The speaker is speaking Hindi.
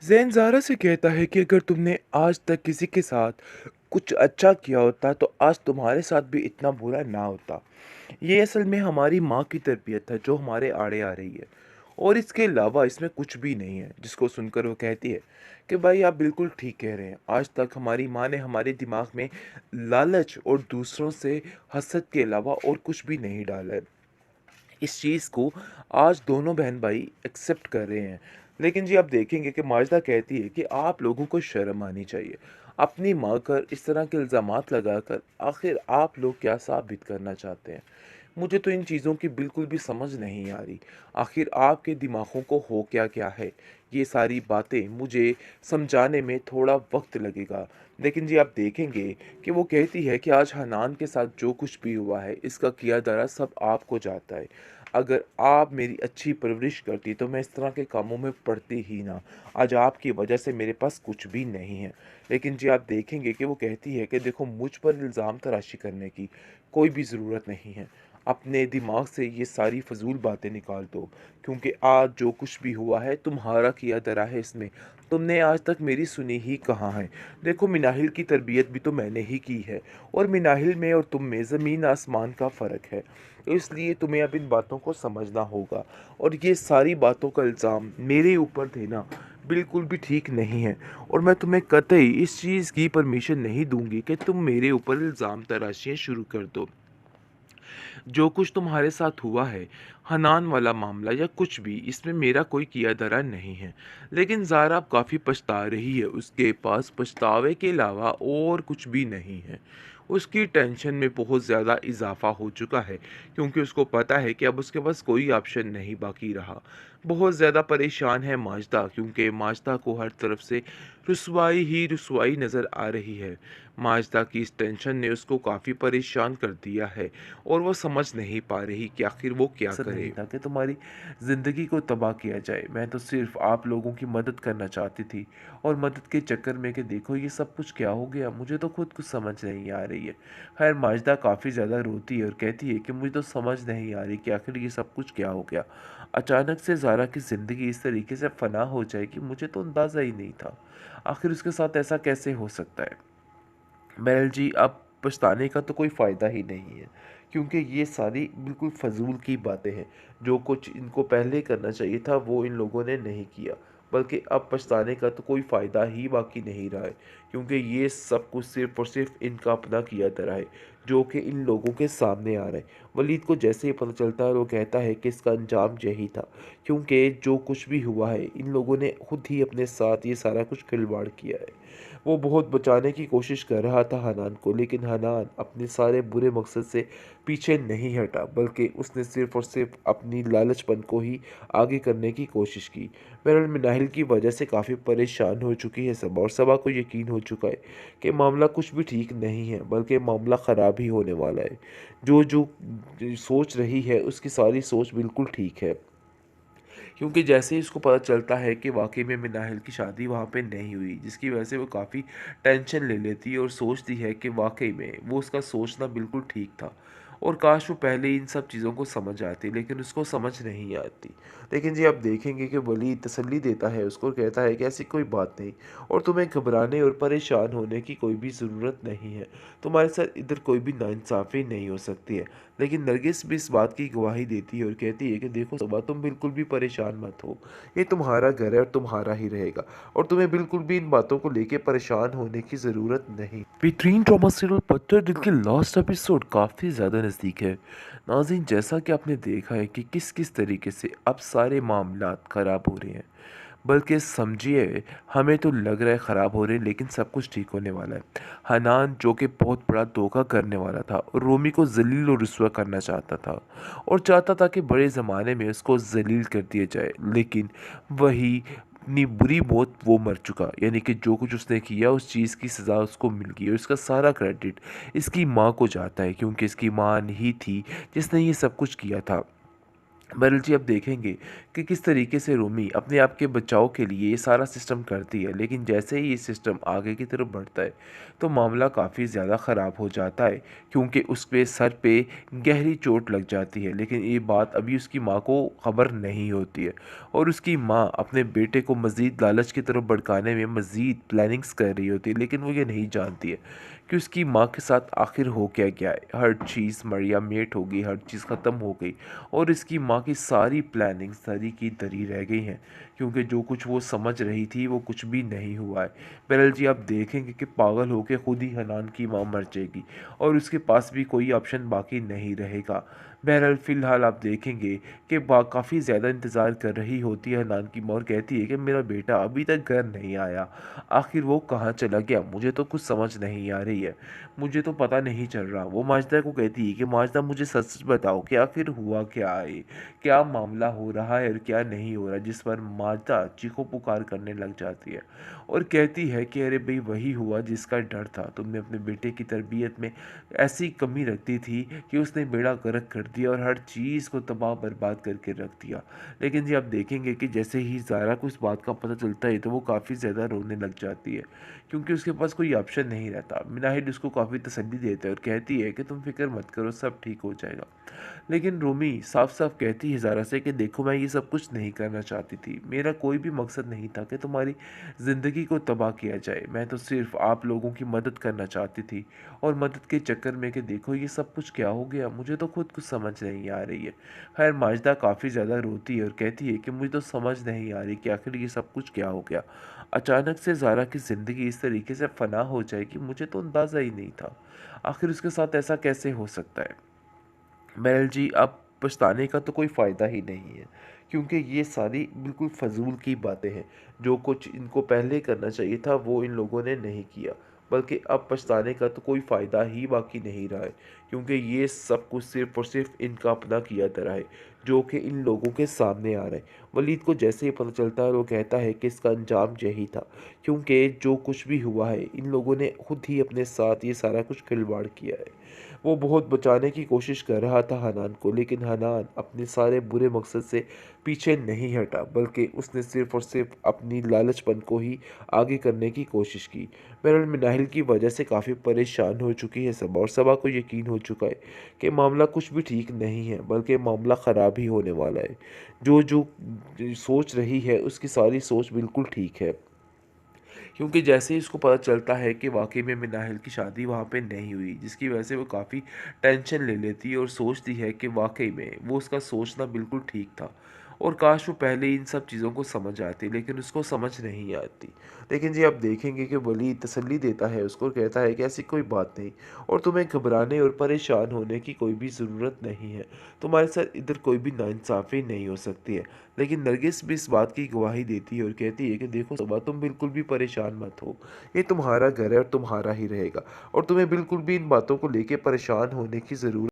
ज़ैन ज़ारा से कहता है कि अगर तुमने आज तक किसी के साथ कुछ अच्छा किया होता तो आज तुम्हारे साथ भी इतना बुरा ना होता। ये असल में हमारी माँ की तरबियत है जो हमारे आड़े आ रही है और इसके अलावा इसमें कुछ भी नहीं है। जिसको सुनकर वो कहती है कि भाई आप बिल्कुल ठीक कह रहे हैं। आज तक हमारी माँ ने हमारे दिमाग में लालच और दूसरों से हसद के अलावा और कुछ भी नहीं डाला है। इस चीज़ को आज दोनों बहन भाई एक्सेप्ट कर रहे हैं। लेकिन जी आप देखेंगे कि माजदा कहती है कि आप लोगों को शर्म आनी चाहिए। अपनी माँ पर इस तरह के इल्ज़ामात लगाकर आखिर आप लोग क्या साबित करना चाहते हैं? मुझे तो इन चीज़ों की बिल्कुल भी समझ नहीं आ रही। आखिर आपके दिमागों को हो क्या-क्या है? ये सारी बातें मुझे समझाने में थोड़ा वक़्त लगेगा। लेकिन जी आप देखेंगे कि वो कहती है कि आज हनान के साथ जो कुछ भी हुआ है, इसका किया धरा सब आपको जाता है। अगर आप मेरी अच्छी परवरिश करती तो मैं इस तरह के कामों में पड़ती ही ना। आज आपकी वजह से मेरे पास कुछ भी नहीं है। लेकिन जी आप देखेंगे कि वो कहती है कि देखो मुझ पर इल्ज़ाम तराशी करने की कोई भी ज़रूरत नहीं है। अपने दिमाग से ये सारी फ़ज़ूल बातें निकाल दो, क्योंकि आज जो कुछ भी हुआ है तुम्हारा किया धरा है इसमें। तुमने आज तक मेरी सुनी ही कहाँ है। देखो मिनाहिल की तरबियत भी तो मैंने ही की है और मिनाहिल में और तुम में ज़मीन आसमान का फ़र्क है। तो इसलिए तुम्हें अब इन बातों को समझना होगा और ये सारी बातों का इल्ज़ाम मेरे ऊपर देना बिल्कुल भी ठीक नहीं है। और मैं तुम्हें कतई इस चीज़ की परमिशन नहीं दूँगी कि तुम मेरे ऊपर इल्ज़ाम तराशियाँ शुरू कर दो। जो कुछ तुम्हारे साथ हुआ है, हनान वाला मामला या कुछ भी, इसमें मेरा कोई किया धरा नहीं है। लेकिन ज़ारा अब काफ़ी पछता रही है, उसके पास पछतावे के अलावा और कुछ भी नहीं है। उसकी टेंशन में बहुत ज़्यादा इज़ाफ़ा हो चुका है, क्योंकि उसको पता है कि अब उसके पास कोई ऑप्शन नहीं बाकी रहा। बहुत ज़्यादा परेशान है माजदा, क्योंकि माजदा को हर तरफ से रुसवाई ही रुसवाई नज़र आ रही है। माजदा की इस टेंशन ने उसको काफ़ी परेशान कर दिया है और वो समझ नहीं पा रही कि आखिर वो क्या मकसद नहीं करे। था कि तुम्हारी ज़िंदगी को तबाह किया जाए। मैं तो सिर्फ़ आप लोगों की मदद करना चाहती थी और मदद के चक्कर में कि देखो ये सब कुछ क्या हो गया, मुझे तो खुद कुछ समझ नहीं आ रही है। ख़ैर माजिदा काफ़ी ज़्यादा रोती है और कहती है कि मुझे तो समझ नहीं आ रही कि आखिर ये सब कुछ क्या हो गया। अचानक से ज़ारा की ज़िंदगी इस तरीके से फ़ना हो जाएगी, मुझे तो अंदाज़ा ही नहीं था। आखिर उसके साथ ऐसा कैसे हो सकता है? महल जी, अब पछताने का तो कोई फ़ायदा ही नहीं है, क्योंकि ये सारी बिल्कुल फ़ज़ूल की बातें हैं। जो कुछ इनको पहले करना चाहिए था वो इन लोगों ने नहीं किया, बल्कि अब पछताने का तो कोई फ़ायदा ही बाकी नहीं रहा है, क्योंकि ये सब कुछ सिर्फ़ और सिर्फ़ इनका अपना किया धरा है, जो कि इन लोगों के सामने आ रहा है। वलीद को जैसे ही पता चलता है वो कहता है कि इसका अंजाम यही था, क्योंकि जो कुछ भी हुआ है इन लोगों ने खुद ही अपने साथ ये सारा कुछ खिलवाड़ किया है। वो बहुत बचाने की कोशिश कर रहा था हनान को, लेकिन हनान अपने सारे बुरे मकसद से पीछे नहीं हटा, बल्कि उसने सिर्फ़ और सिर्फ़ अपनी लालचपन को ही आगे करने की कोशिश की। मेरल मिनाहिल की वजह से काफ़ी परेशान हो चुकी है सबा, और सबा को यकीन हो चुका है कि मामला कुछ भी ठीक नहीं है, बल्कि मामला ख़राब ही होने वाला है। जो सोच रही है उसकी सारी सोच बिल्कुल ठीक है। क्योंकि जैसे ही उसको पता चलता है कि वाक़ई में मिनाहिल की शादी वहाँ पे नहीं हुई, जिसकी वजह से वो काफ़ी टेंशन ले लेती है और सोचती है कि वाक़ई में वो उसका सोचना बिल्कुल ठीक था और काश वो पहले इन सब चीज़ों को समझ आती, लेकिन उसको समझ नहीं आती। लेकिन जी आप देखेंगे कि वलीद तसल्ली देता है उसको और कहता है कि ऐसी कोई बात नहीं और तुम्हें घबराने और परेशान होने की कोई भी ज़रूरत नहीं है। तुम्हारे साथ इधर कोई भी नाइंसाफ़ी नहीं हो सकती है। लेकिन नरगिस भी इस बात की गवाही देती है और कहती है कि देखो सुबह तुम बिल्कुल भी परेशान मत हो। ये तुम्हारा घर है और तुम्हारा ही रहेगा और तुम्हें बिल्कुल भी इन बातों को लेके परेशान होने की ज़रूरत नहीं। बेहतरीन ड्रामा सीरियल पत्थर दिल के लास्ट एपिसोड काफ़ी ज़्यादा नज़दीक है। नाज़रीन, जैसा कि आपने देखा है कि किस किस तरीके से अब सारे मामलात ख़राब हो रहे हैं, बल्कि समझिए हमें तो लग रहा है ख़राब हो रहे हैं, लेकिन सब कुछ ठीक होने वाला है। हनान जो कि बहुत बड़ा धोखा करने वाला था और रोमी को ज़लील और रुस्वा करना चाहता था और चाहता था कि बड़े ज़माने में उसको ज़लील कर दिया जाए, लेकिन वही इतनी बुरी मौत वो मर चुका, यानी कि जो कुछ उसने किया उस चीज़ की सज़ा उसको मिल गई और इसका सारा क्रेडिट इसकी माँ को जाता है, क्योंकि इसकी माँ ही थी जिसने ये सब कुछ किया था। बहरहाल जी, अब देखेंगे कि किस तरीके से रूमी अपने आप के बचाव के लिए ये सारा सिस्टम करती है, लेकिन जैसे ही ये सिस्टम आगे की तरफ बढ़ता है तो मामला काफ़ी ज़्यादा ख़राब हो जाता है, क्योंकि उसके सर पे गहरी चोट लग जाती है। लेकिन ये बात अभी उसकी माँ को खबर नहीं होती है, और उसकी माँ अपने बेटे को मज़ीद लालच की तरफ भड़काने में मज़ीद प्लानिंग्स कर रही होती है, लेकिन वो ये नहीं जानती है कि उसकी माँ के साथ आखिर हो क्या गया है। हर चीज़ मरिया मेट हो गई, हर चीज़ ख़त्म हो गई, और इसकी माँ की सारी प्लानिंग दरी की दरी रह गई हैं, क्योंकि जो कुछ वो समझ रही थी वो कुछ भी नहीं हुआ है। बहरहाल जी, आप देखेंगे कि पागल होकर खुद ही हनान की माँ मर जाएगी, और उसके पास भी कोई ऑप्शन बाकी नहीं रहेगा। बहरहाल फ़िलहाल आप देखेंगे कि काफ़ी ज़्यादा इंतज़ार कर रही होती है हनान की माँ, और कहती है कि मेरा बेटा अभी तक घर नहीं आया, आखिर वो कहाँ चला गया, मुझे तो कुछ समझ नहीं आ रही है, मुझे तो पता नहीं चल रहा। वो माजिदा को कहती है कि माजिदा, मुझे सच सच बताओ कि आखिर हुआ क्या है, क्या मामला हो रहा है और क्या नहीं हो रहा। जिस पर माजिदा चीखो पुकार करने लग जाती है और कहती है कि अरे भाई, वही हुआ जिसका डर था। तुमने अपने बेटे की तरबियत में ऐसी कमी रखती थी कि उसने बेड़ा गर्क कर दिया और हर चीज़ को तबाह बर्बाद करके रख दिया। लेकिन जी, आप देखेंगे कि जैसे ही ज़ारा को इस बात का पता चलता है तो वो काफ़ी ज़्यादा रोने लग जाती है, क्योंकि उसके पास कोई ऑप्शन नहीं रहता। मिनाहिल उसको काफ़ी तसल्ली देता है और कहती है कि तुम फिक्र मत करो, सब ठीक हो जाएगा। लेकिन रूमी साफ साफ कहती है ज़ारा से कि देखो, मैं ये सब कुछ नहीं करना चाहती थी, मेरा कोई भी मकसद नहीं था कि तुम्हारी ज़िंदगी को तबाह किया जाए। मैं तो सिर्फ आप लोगों की मदद करना चाहती थी, और मदद के चक्कर में कि देखो ये सब कुछ क्या हो गया, मुझे तो खुद कुछ समझ नहीं आ रही है। खैर, माजिदा काफ़ी ज़्यादा रोती है और कहती है कि मुझे तो समझ नहीं आ रही कि आखिर ये सब कुछ क्या हो गया। अचानक से ज़ारा की ज़िंदगी इस तरीके से फना हो जाएगी, मुझे तो अंदाज़ा ही नहीं था। आखिर उसके साथ ऐसा कैसे हो सकता है। महल जी, अब पछताने का तो कोई फ़ायदा ही नहीं है, क्योंकि ये सारी बिल्कुल फ़ज़ूल की बातें हैं। जो कुछ इनको पहले करना चाहिए था वो इन लोगों ने नहीं किया, बल्कि अब पछताने का तो कोई फ़ायदा ही बाकी नहीं रहा है, क्योंकि ये सब कुछ सिर्फ़ और सिर्फ़ इनका अपना किया धरा है, जो कि इन लोगों के सामने आ रहा है। वलीद को जैसे ही पता चलता है वो कहता है कि इसका अंजाम यही था, क्योंकि जो कुछ भी हुआ है इन लोगों ने खुद ही अपने साथ ये सारा कुछ खिलवाड़ किया है। वो बहुत बचाने की कोशिश कर रहा था हनान को, लेकिन हनान अपने सारे बुरे मकसद से पीछे नहीं हटा, बल्कि उसने सिर्फ़ और सिर्फ़ अपनी लालचपन को ही आगे करने की कोशिश की। बहरहाल, मिनाहिल की वजह से काफ़ी परेशान हो चुकी है सबा, और सबा को यकीन हो चुका है कि मामला कुछ भी ठीक नहीं है, बल्कि मामला ख़राब ही होने वाला है। जो सोच रही है उसकी सारी सोच बिल्कुल ठीक है, क्योंकि जैसे ही उसको पता चलता है कि वाक़ई में मिनाहिल की शादी वहाँ पे नहीं हुई, जिसकी वजह से वो काफ़ी टेंशन ले लेती है और सोचती है कि वाक़ई में वो उसका सोचना बिल्कुल ठीक था, और काश वो पहले इन सब चीज़ों को समझ आती, लेकिन उसको समझ नहीं आती। लेकिन जी, आप देखेंगे कि वली तसल्ली देता है उसको, कहता है कि ऐसी कोई बात नहीं, और तुम्हें घबराने और परेशान होने की कोई भी ज़रूरत नहीं है। तुम्हारे साथ इधर कोई भी नाइंसाफ़ी नहीं हो सकती है। लेकिन नरगिस भी इस बात की गवाही देती है और कहती है कि देखो सबा, तुम बिल्कुल भी परेशान मत हो, ये तुम्हारा घर है और तुम्हारा ही रहेगा, और तुम्हें बिल्कुल भी इन बातों को लेके परेशान होने की ज़रूरत